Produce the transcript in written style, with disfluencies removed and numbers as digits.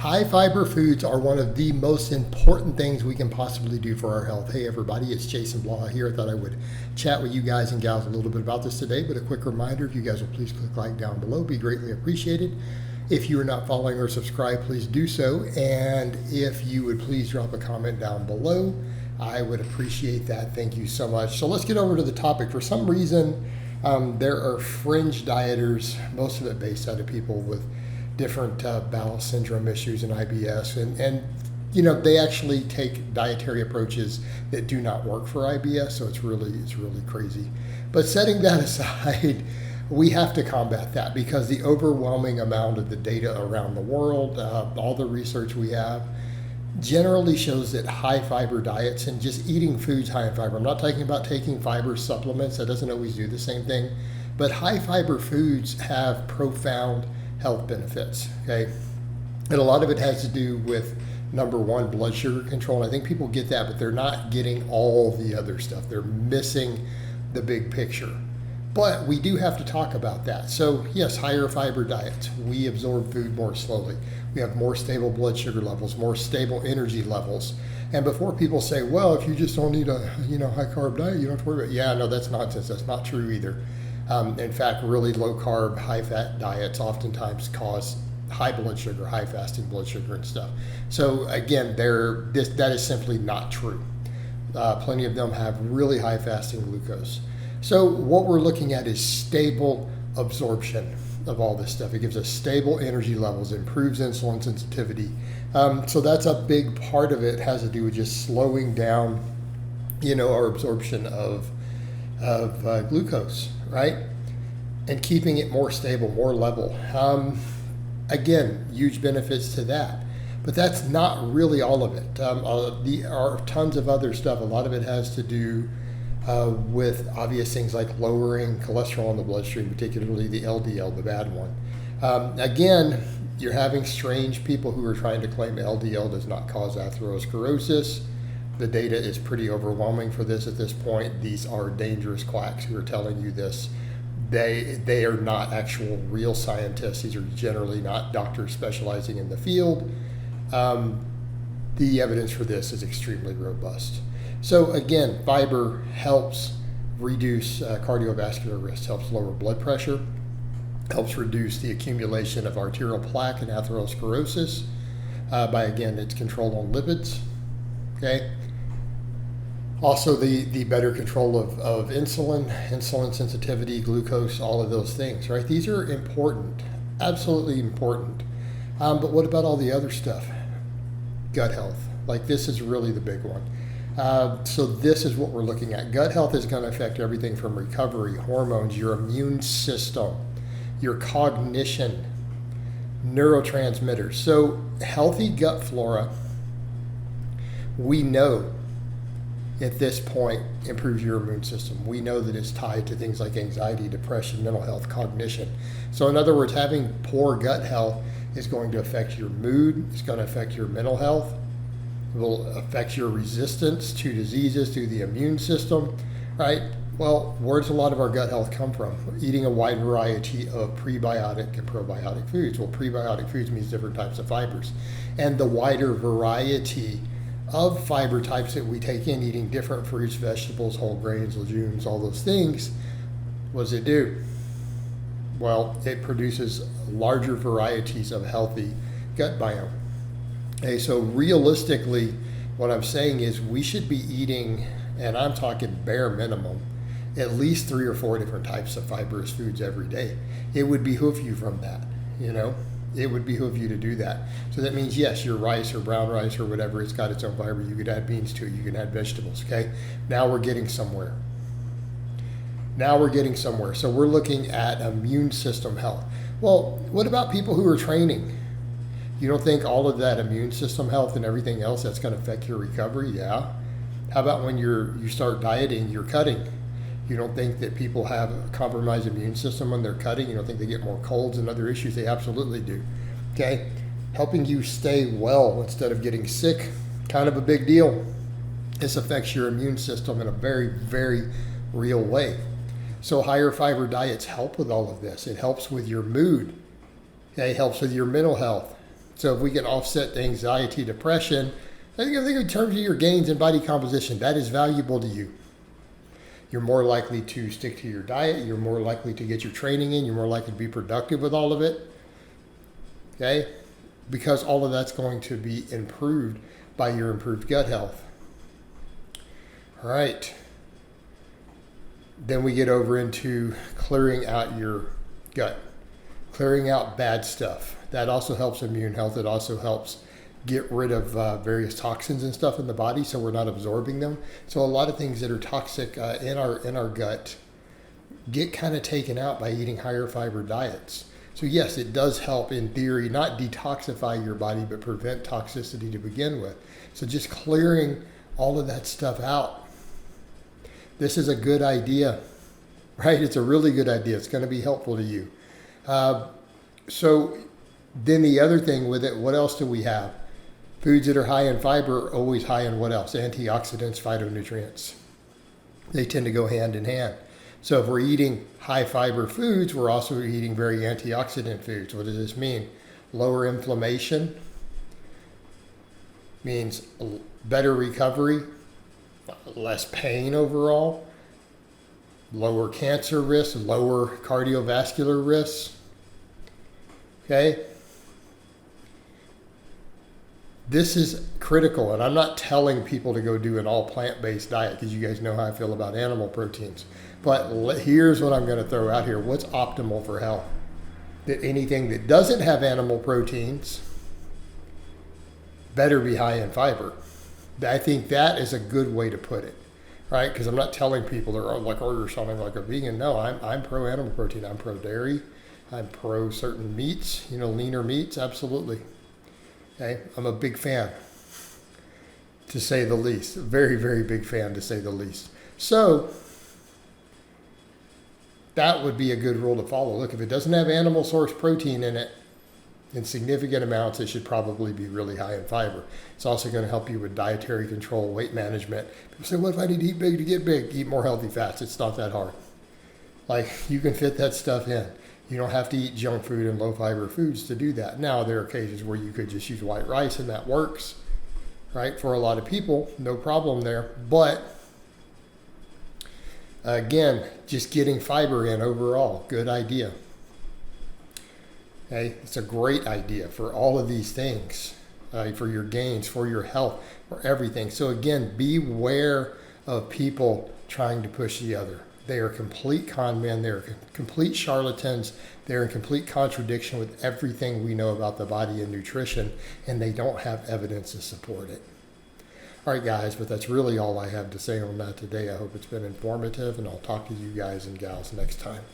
High fiber foods are one of the most important things we can possibly do for our health. Hey everybody, it's Jason Blaha here. I thought I would chat with you guys and gals a little bit about this today, but a quick reminder, if you guys will please click like down below, be greatly appreciated. If you are not following or subscribed, please do so. And if you would please drop a comment down below, I would appreciate that. Thank you so much. So let's get over to the topic. For some reason, there are fringe dieters, most of it based out of people with different bowel syndrome issues and IBS, and you know, they actually take dietary approaches that do not work for IBS, so it's really crazy. But setting that aside, we have to combat that because the overwhelming amount of the data around the world, all the research we have, generally shows that high fiber diets and just eating foods high in fiber, I'm not talking about taking fiber supplements, that doesn't always do the same thing, but high fiber foods have profound health benefits, okay? And a lot of it has to do with, number one, blood sugar control. And I think people get that, but they're not getting all the other stuff. They're missing the big picture. But we do have to talk about that. So yes, higher fiber diets. We absorb food more slowly. We have more stable blood sugar levels, more stable energy levels. And before people say, well, if you just don't eat a high carb diet, you don't have to worry about it. Yeah, no, that's nonsense. That's not true either. In fact, really low carb, high fat diets oftentimes cause high blood sugar, high fasting blood sugar and stuff. So again, that is simply not true. Plenty of them have really high fasting glucose. So what we're looking at is stable absorption of all this stuff. It gives us stable energy levels, improves insulin sensitivity. So that's a big part of it, has to do with just slowing down, our absorption of glucose, right? And keeping it more stable, more level. Again, huge benefits to that. But that's not really all of it. There are tons of other stuff. A lot of it has to do with obvious things like lowering cholesterol in the bloodstream, particularly the LDL, the bad one. Again, you're having strange people who are trying to claim LDL does not cause atherosclerosis. The data is pretty overwhelming for this at this point. These are dangerous quacks who are telling you this. They are not actual real scientists. These are generally not doctors specializing in the field. The evidence for this is extremely robust. So again, fiber helps reduce cardiovascular risk, helps lower blood pressure, helps reduce the accumulation of arterial plaque and atherosclerosis by, again, its control on lipids. Okay. Also, the better control of insulin sensitivity, glucose, all of those things, right? These are important, absolutely important. But what about all the other stuff? Gut health. Like, this is really the big one. So this is what we're looking at. Gut health is going to affect everything from recovery, hormones, your immune system, your cognition, neurotransmitters. So healthy gut flora, we know at this point, improves your immune system. We know that it's tied to things like anxiety, depression, mental health, cognition. So in other words, having poor gut health is going to affect your mood, it's going to affect your mental health, it will affect your resistance to diseases, to the immune system, right? Well, where does a lot of our gut health come from? Eating a wide variety of prebiotic and probiotic foods. Well, prebiotic foods means different types of fibers. And the wider variety of fiber types that we take in, eating different fruits, vegetables, whole grains, legumes, all those things, what does it do? Well, it produces larger varieties of healthy gut biome. Okay, so realistically, what I'm saying is we should be eating, and I'm talking bare minimum, at least 3 or 4 different types of fibrous foods every day. It would behoove you from that, It would behoove you to do that. So that means, yes, your rice or brown rice or whatever, it's got its own fiber. You could add beans to it. You can add vegetables, okay? Now we're getting somewhere. So we're looking at immune system health. Well, what about people who are training? You don't think all of that immune system health and everything else, that's going to affect your recovery? Yeah. How about when you start dieting, you're cutting? You don't think that people have a compromised immune system when they're cutting? You don't think they get more colds and other issues? They absolutely do. Okay? Helping you stay well instead of getting sick, kind of a big deal. This affects your immune system in a very, very real way. So higher fiber diets help with all of this. It helps with your mood. Okay? It helps with your mental health. So if we can offset the anxiety, depression, I think in terms of your gains in body composition, that is valuable to you. You're more likely to stick to your diet. You're more likely to get your training in. You're more likely to be productive with all of it. Okay? Because all of that's going to be improved by your improved gut health. All right. Then we get over into clearing out your gut, clearing out bad stuff. That also helps immune health. It also helps get rid of various toxins and stuff in the body, so we're not absorbing them. So a lot of things that are toxic in our gut get kind of taken out by eating higher fiber diets. So yes, it does help in theory not detoxify your body, but prevent toxicity to begin with. So just clearing all of that stuff out. This is a good idea, right? It's a really good idea. It's going to be helpful to you. So then the other thing with it, what else do we have? Foods that are high in fiber are always high in what else? Antioxidants, phytonutrients. They tend to go hand in hand. So if we're eating high fiber foods, we're also eating very antioxidant foods. What does this mean? Lower inflammation means better recovery, less pain overall, lower cancer risk, lower cardiovascular risks. Okay? This is critical, and I'm not telling people to go do an all plant-based diet because you guys know how I feel about animal proteins. But here's what I'm going to throw out here. What's optimal for health? That anything that doesn't have animal proteins better be high in fiber. I think that is a good way to put it, right? Because I'm not telling people they're like, oh, you're sounding like a vegan. No, I'm pro animal protein. I'm pro dairy. I'm pro certain meats, leaner meats. Absolutely. Okay, I'm a big fan, to say the least. A very, very big fan, to say the least. So that would be a good rule to follow. Look, if it doesn't have animal source protein in it in significant amounts, it should probably be really high in fiber. It's also going to help you with dietary control, weight management. People say, what if I need to eat big to get big? Eat more healthy fats. It's not that hard. Like, you can fit that stuff in. You don't have to eat junk food and low fiber foods to do that. Now, there are occasions where you could just use white rice and that works, right? For a lot of people, no problem there. But again, just getting fiber in overall, good idea. Okay, it's a great idea for all of these things, for your gains, for your health, for everything. So again, beware of people trying to push the other. They are complete con men. They're complete charlatans. They're in complete contradiction with everything we know about the body and nutrition, and they don't have evidence to support it. All right, guys, but that's really all I have to say on that today. I hope it's been informative, and I'll talk to you guys and gals next time.